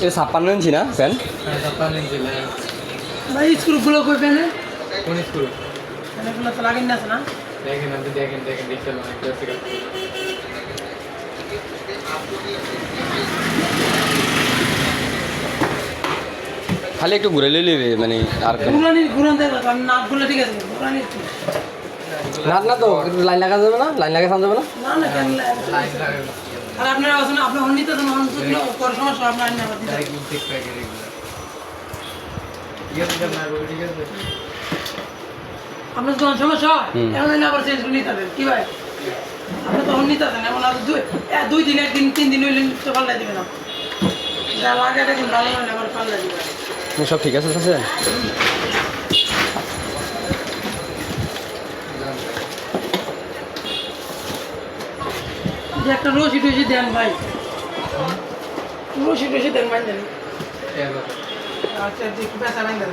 এটা 56 ইঞ্চি না ফ্যান? হ্যাঁ 56 ইঞ্চি লাগে। ভাই স্ক্রুগুলো কই পেনে? কোন স্ক্রু? এগুলো তো লাগেন না না? দেখেন আপনি দেখেন দেখতে অনেক ক্লাসিক্যাল। খালি একটু ঘুরে লিলি মানে আর ঘুরান দেয় নাটগুলো ঠিক আছে ঘুরানি রাত না তো লাইন লাগা যাবে না, লাইন লাগা যাবে না। না না কেন লাইন লাগে আর আপনারা আসলে আপনি অন্যিত তো অন্য করে সমস্যা আপনার আইন আবার দিতে ডাইরেক্ট ইনটেক প্যাকেট এগুলো। ঠিক আছে না গো ঠিক আছে। আপনার যখন সমস্যা হয় এখন আবার চেঞ্জ করে নিতে হবে কি ভাই আপনি তখন নিতে হবে এমন আর দুই দিন একদিন 3 দিন হইলে তো পাল্লাই দিবেন না যা লাগে দেখুন ভালো হলে আবার পাল্লাই দিবেন সব ঠিক আছে আছে? যে একটা রশি টসি দেন ভাই রশি টসি দেন ভাই জানি আচ্ছা দেখি পেশা ভাই দেন